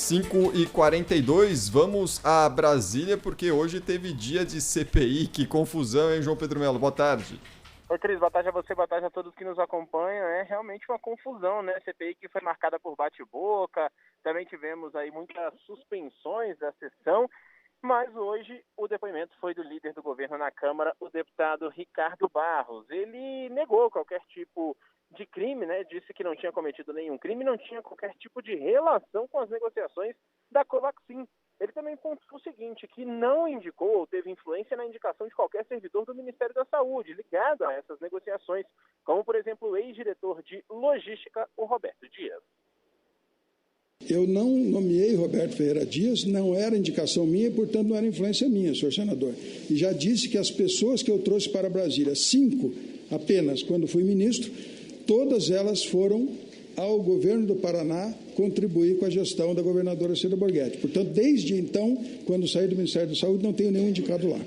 5h42, vamos a Brasília, porque hoje teve dia de CPI. Que confusão, hein, João Pedro Melo? Boa tarde. Oi, Cris, boa tarde a você, boa tarde a todos que nos acompanham. É realmente uma confusão, né? CPI que foi marcada por bate-boca, também tivemos aí muitas suspensões da sessão, mas hoje o depoimento foi do líder do governo na Câmara, o deputado Ricardo Barros. Ele negou qualquer tipo de crime, né? Disse que não tinha cometido nenhum crime, não tinha qualquer tipo de relação com as negociações da Covaxin. Ele também pontuou o seguinte, que não indicou ou teve influência na indicação de qualquer servidor do Ministério da Saúde ligado a essas negociações, como, por exemplo, o ex-diretor de logística, o Roberto Dias. Eu não nomeei Roberto Ferreira Dias, não era indicação minha e, portanto, não era influência minha, senhor senador. E já disse que as pessoas que eu trouxe para Brasília, 5 apenas, quando fui ministro, todas elas foram ao governo do Paraná contribuir com a gestão da governadora Cida Borghetti. Portanto, desde então, quando saí do Ministério da Saúde, não tenho nenhum indicado lá.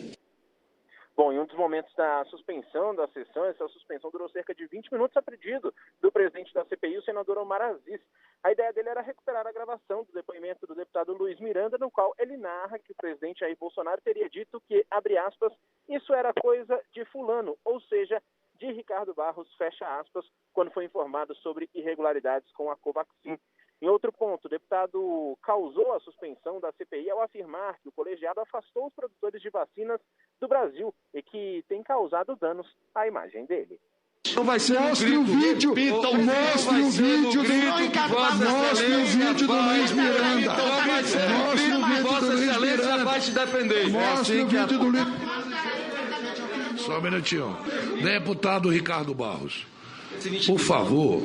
Bom, em um dos momentos da suspensão da sessão, essa suspensão durou cerca de 20 minutos a pedido do presidente da CPI, o senador Omar Aziz. A ideia dele era recuperar a gravação do depoimento do deputado Luiz Miranda, no qual ele narra que o presidente Jair Bolsonaro teria dito que, abre aspas, isso era coisa de fulano, ou seja, de Ricardo Barros, fecha aspas, quando foi informado sobre irregularidades com a Covaxin. Em outro ponto, o deputado causou a suspensão da CPI ao afirmar que o colegiado afastou os produtores de vacinas do Brasil e que tem causado danos à imagem dele. Não vai ser mostre o vídeo, mostre o vídeo do Luiz Miranda. Mostre o vídeo do Luiz Miranda. Vai te defender. Mostre o vídeo do Luiz. Só um minutinho. Deputado Ricardo Barros, por favor,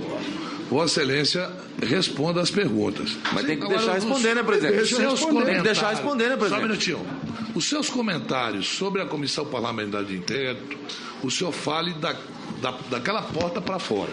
Vossa Excelência responda as perguntas. Mas tem que deixar responder, né, presidente? Tem que deixar responder, né, presidente? Só um minutinho. Os seus comentários sobre a Comissão Parlamentar de Inquérito, o senhor fale daquela porta para fora.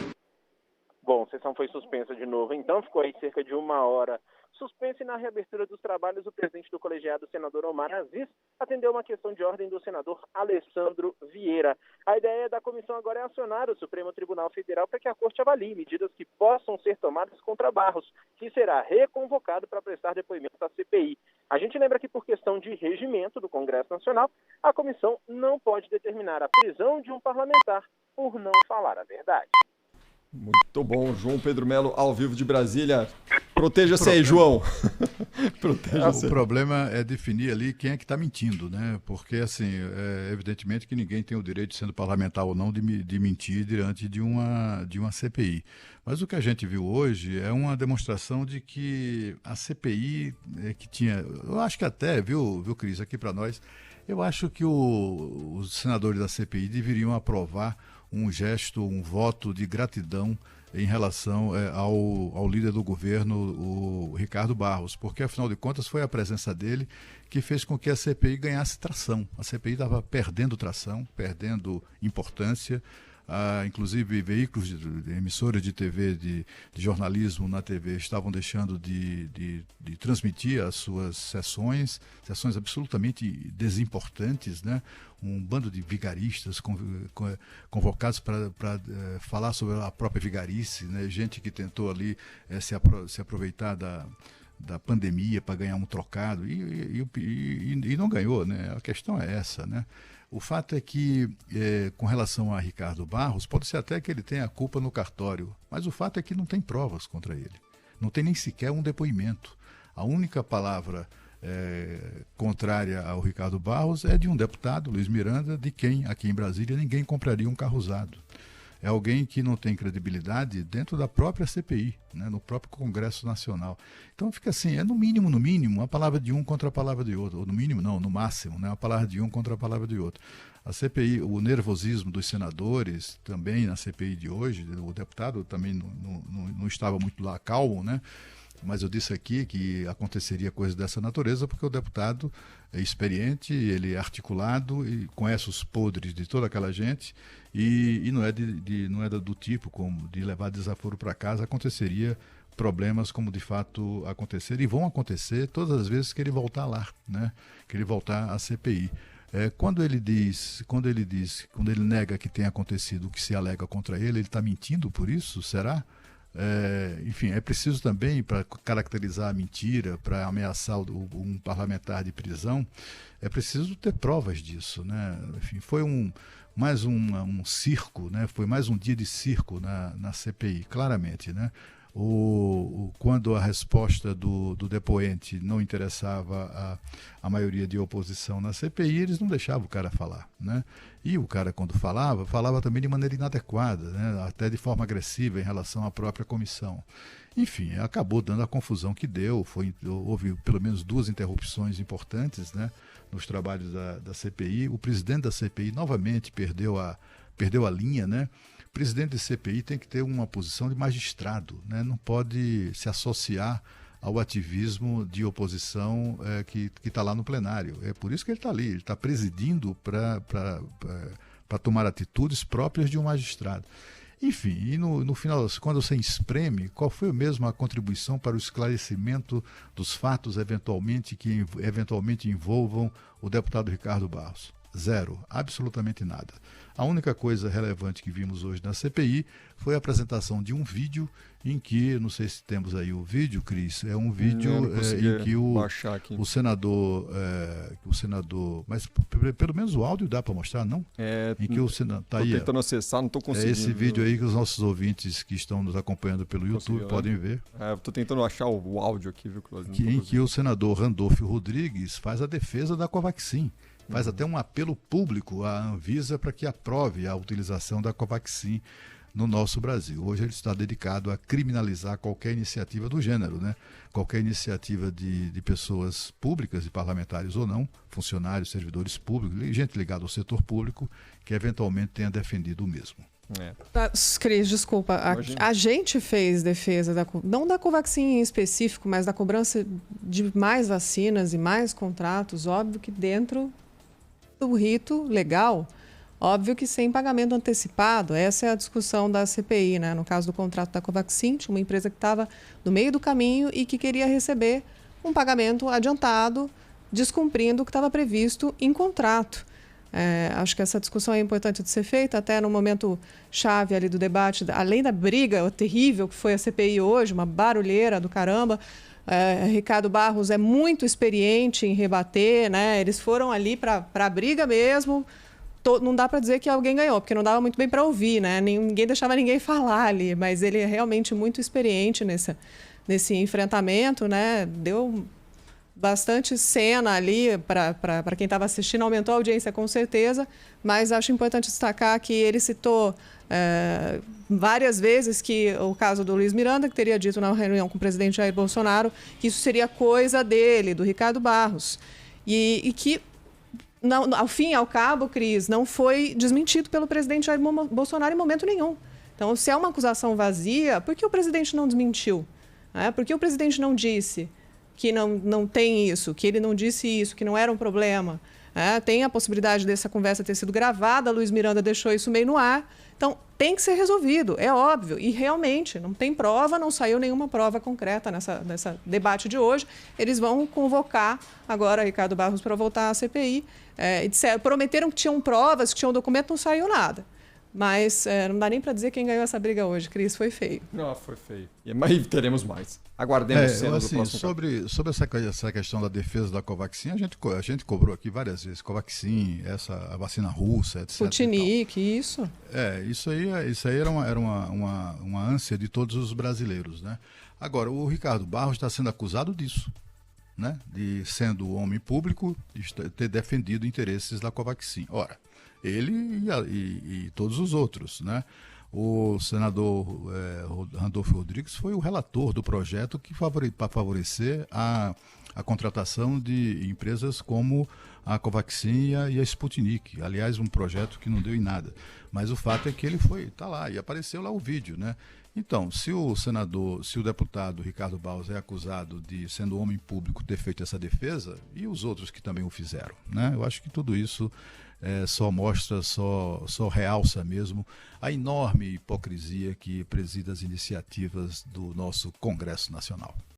Bom, a sessão foi suspensa de novo, então ficou aí cerca de 1 hora suspensa, e na reabertura dos trabalhos, o presidente do colegiado, o senador Omar Aziz, atendeu uma questão de ordem do senador Alessandro Vieira. A ideia da comissão agora é acionar o Supremo Tribunal Federal para que a Corte avalie medidas que possam ser tomadas contra Barros, que será reconvocado para prestar depoimento à CPI. A gente lembra que, por questão de regimento do Congresso Nacional, a comissão não pode determinar a prisão de um parlamentar por não falar a verdade. Muito bom, João Pedro Melo, ao vivo de Brasília. Proteja-se aí, João. Proteja-se. O problema é definir ali quem é que está mentindo, né? Porque, assim, evidentemente que ninguém tem o direito, sendo parlamentar ou não, de mentir diante de uma CPI. Mas o que a gente viu hoje é uma demonstração de que a CPI que tinha... Eu acho que até, viu, Cris, aqui para nós, eu acho que os senadores da CPI deveriam aprovar um gesto, um voto de gratidão em relação ao líder do governo, o Ricardo Barros, porque, afinal de contas, foi a presença dele que fez com que a CPI ganhasse tração. A CPI estava perdendo tração, perdendo importância. Inclusive, veículos de emissoras de TV, de jornalismo na TV, estavam deixando de transmitir as suas sessões absolutamente desimportantes, né? Um bando de vigaristas convocados para falar sobre a própria vigarice, né? Gente que tentou ali se aproveitar da pandemia para ganhar um trocado e não ganhou, né? A questão é essa, né? O fato é que, com relação a Ricardo Barros, pode ser até que ele tenha a culpa no cartório, mas o fato é que não tem provas contra ele. Não tem nem sequer um depoimento. A única palavra contrária ao Ricardo Barros é de um deputado, Luiz Miranda, de quem, aqui em Brasília, ninguém compraria um carro usado. É alguém que não tem credibilidade dentro da própria CPI, né, no próprio Congresso Nacional. Então fica assim, no mínimo, a palavra de um contra a palavra de outro. Ou no mínimo não, no máximo, né, a palavra de um contra a palavra de outro. A CPI, o nervosismo dos senadores, também na CPI de hoje, o deputado também não estava muito lá calmo, né? Mas eu disse aqui que aconteceria coisa dessa natureza porque o deputado é experiente, ele é articulado e conhece os podres de toda aquela gente e não é do tipo como de levar desaforo para casa. Aconteceria problemas como de fato aconteceram e vão acontecer todas as vezes que ele voltar lá, né? Que ele voltar à CPI. Quando ele nega que tenha acontecido o que se alega contra ele está mentindo por isso? Será? Enfim, é preciso também, para caracterizar a mentira, para ameaçar um parlamentar de prisão, é preciso ter provas disso, né? Enfim, foi mais um circo, né? Foi mais um dia de circo na CPI, claramente, né? Quando a resposta do depoente não interessava a maioria de oposição na CPI, eles não deixavam o cara falar, né? E o cara, quando falava também de maneira inadequada, né? Até de forma agressiva em relação à própria comissão. Enfim, acabou dando a confusão que deu. Houve pelo menos 2 interrupções importantes, né, nos trabalhos da CPI. O presidente da CPI novamente perdeu a linha, né? O presidente de CPI tem que ter uma posição de magistrado, né? Não pode se associar ao ativismo de oposição que está lá no plenário. É por isso que ele está ali, ele está presidindo para tomar atitudes próprias de um magistrado. Enfim, e no final, quando você espreme, qual foi mesmo a contribuição para o esclarecimento dos fatos que eventualmente envolvam o deputado Ricardo Barros? Zero, absolutamente nada. A única coisa relevante que vimos hoje na CPI foi a apresentação de um vídeo em que, não sei se temos aí o vídeo, Cris, é um vídeo em que o senador, mas pelo menos o áudio dá para mostrar, não? Em que o senador tá aí. Estou tentando acessar, não estou conseguindo. É esse vídeo aí que os nossos ouvintes que estão nos acompanhando pelo YouTube podem ver. Estou tentando achar o áudio aqui, viu, Cláudio? Em que o senador Randolfo Rodrigues faz a defesa da Covaxin. Faz até um apelo público à Anvisa para que aprove a utilização da Covaxin no nosso Brasil. Hoje ele está dedicado a criminalizar qualquer iniciativa do gênero, né? Qualquer iniciativa de pessoas públicas, de parlamentares ou não, funcionários, servidores públicos, gente ligada ao setor público, que eventualmente tenha defendido o mesmo. Cris, desculpa, a gente fez defesa, não da Covaxin em específico, mas da cobrança de mais vacinas e mais contratos, óbvio que dentro do rito legal, óbvio que sem pagamento antecipado. Essa é a discussão da CPI, né? No caso do contrato da Covaxin, tinha uma empresa que estava no meio do caminho e que queria receber um pagamento adiantado, descumprindo o que estava previsto em contrato. Acho que essa discussão é importante de ser feita, até no momento chave ali do debate, além da briga terrível que foi a CPI hoje, uma barulheira do caramba. Ricardo Barros é muito experiente em rebater, né? Eles foram ali para a briga mesmo. Não dá para dizer que alguém ganhou, porque não dava muito bem para ouvir, né? Ninguém deixava ninguém falar ali, mas ele é realmente muito experiente nesse enfrentamento, né? Deu bastante cena ali para quem estava assistindo, aumentou a audiência com certeza, mas acho importante destacar que ele citou várias vezes que o caso do Luiz Miranda, que teria dito na reunião com o presidente Jair Bolsonaro que isso seria coisa dele, do Ricardo Barros, e que, não, ao fim e ao cabo, Cris, não foi desmentido pelo presidente Jair Bolsonaro em momento nenhum. Então, se é uma acusação vazia, por que o presidente não desmentiu? Por que o presidente não disse que não tem isso, que ele não disse isso, que não era um problema? Tem a possibilidade dessa conversa ter sido gravada, Luiz Miranda deixou isso meio no ar. Então, tem que ser resolvido, é óbvio. E realmente, não tem prova, não saiu nenhuma prova concreta nessa debate de hoje. Eles vão convocar agora Ricardo Barros para voltar à CPI. Prometeram que tinham provas, que tinham documento, não saiu nada. Mas não dá nem para dizer quem ganhou essa briga hoje, Cris, foi feio. Não, foi feio. Mas teremos mais. Aguardemos cena do próximo. Sobre essa questão da defesa da Covaxin, a gente cobrou aqui várias vezes. Covaxin, a vacina russa, etc. Sputnik, isso. Isso aí era uma ânsia de todos os brasileiros, né? Agora, o Ricardo Barros está sendo acusado disso, né? De, sendo homem público, ter defendido interesses da Covaxin. Ora, ele e todos os outros, né? O senador Randolfo Rodrigues foi o relator do projeto para favorecer a contratação de empresas como a Covaxin e a Sputnik. Aliás, um projeto que não deu em nada. Mas o fato é que ele está lá e apareceu lá o vídeo, né? Então, se o deputado Ricardo Barros é acusado de, sendo homem público, ter feito essa defesa, e os outros que também o fizeram, né? Eu acho que tudo isso só mostra, só realça mesmo a enorme hipocrisia que preside as iniciativas do nosso Congresso Nacional.